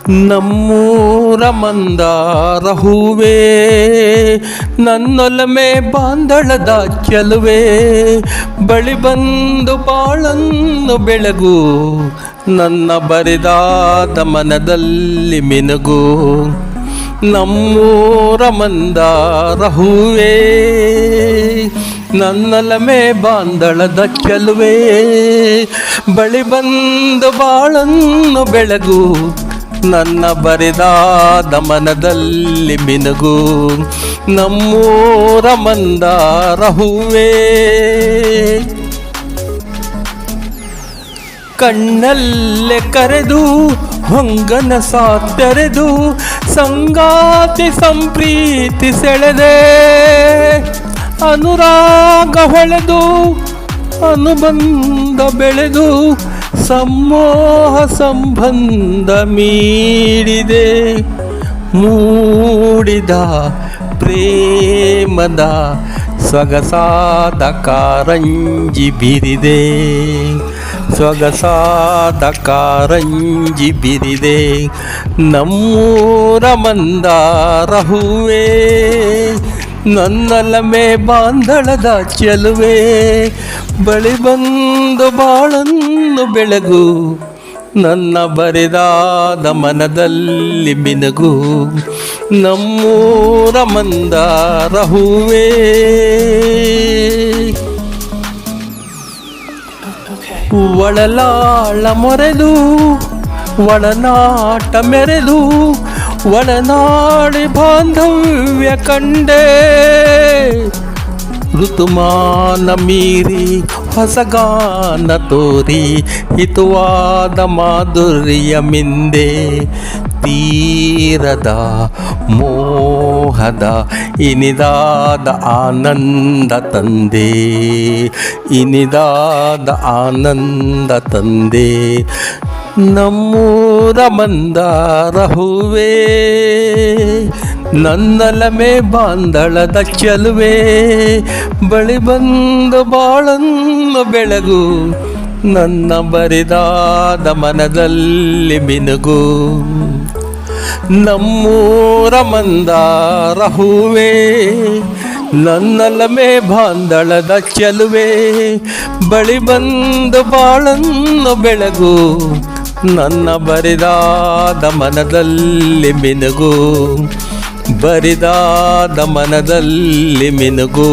ನಮ್ಮೂರ ಮಂದಾರ ಹೂವೇ, ನನ್ನೊಲಮೆ ಬಾಂಧಳದ ಚೆಲುವೆ, ಬಳಿ ಬಂದು ಬಾಳನ್ನು ಬೆಳಗು, ನನ್ನ ಬರಿದಾದ ಮನದಲ್ಲಿ ಮಿನುಗು. ನಮ್ಮೂರ ಮಂದಾರ ಹೂವೇ, ನನ್ನೊಲಮೆ ಬಾಂಧಳದ ಚೆಲುವೆ, ಬಳಿ ಬಂದು ಬಾಳನ್ನು ಬೆಳಗು, ನನ್ನ ಬರಿದಾದ ಮನದಲ್ಲಿ ಮಿನುಗು. ನಮ್ಮೂರ ಮಂದಾರ ಹೂವೇ, ಕಣ್ಣಲ್ಲೇ ಕರೆದು ಹೊಂಗನ ಸಾತೆರೆದು, ಸಂಗಾತಿ ಸಂಪ್ರೀತಿ ಸೆಳೆದೆ, ಅನುರಾಗ ಹೊಳೆದು ಅನುಬಂಧ ಬೆಳೆದು, ಸಮೋಹ ಸಂಬಂಧ ಮೀಡಿದೆ, ಮೂಡಿದ ಪ್ರೇಮದ ಸೊಗಸಾದ ಕಾರಂಜಿ ಬಿರಿದೆ, ಸೊಗಸಾದ ಕಾರಂಜಿ ಬಿರಿದೆ. ನಮ್ಮೂರ ಮಂದಾರ ಹೂವೇ, ನನ್ನೊಲಮೆ ಬಾಂಧಳದ ಚೆಲುವೆ, ಬಳಿ ಬಂದು ಬಾಳನ್ನು ಬೆಳಗು, ನನ್ನ ಬರಿದಾದ ಮನದಲ್ಲಿ ಮಿನುಗು. ನಮ್ಮೂರ ಮಂದಾರ ಹೂವೇ, ಒಳಲಾಳ ಮೊರೆದು ಒಳನಾಟ ಮೆರೆದು, ಒಳನಾಡಿ ಬಾಂಧವ್ಯ ಕಂಡೆ, ಋತುಮಾನ ಮೀರಿ ಹೊಸಗಾನ ತೋರಿ, ಹಿತವಾದ ಮಾಧುರ್ಯ ಮಿಂದೆ, ತೀರದ ಮೋಹದ ಇನಿದಾದ ಆನಂದ ತಂದೆ, ಇನಿದಾದ ಆನಂದ ತಂದೆ. ನಮ್ಮೂರ ಮಂದಾರ ಹೂವೇ, ನನ್ನೊಲಮೆ ಬಾಂಧಳದ ಚೆಲುವೆ, ಬಳಿ ಬಂದು ಬಾಳನ್ನು ಬೆಳಗು, ನನ್ನ ಬರಿದಾದ ಮನದಲ್ಲಿ ಮಿನುಗು. ನಮ್ಮೂರ ಮಂದಾರ ಹೂವೇ, ನನ್ನೊಲಮೆ ಬಾಂಧಳದ ಚೆಲುವೆ, ಬಳಿ ಬಂದು ಬಾಳನ್ನು ಬೆಳಗು, ನನ್ನ ಬರಿದಾದ ಮನದಲ್ಲಿ ಮಿನುಗು, ಬರಿದಾದ ಮನದಲ್ಲಿ ಮಿನುಗು.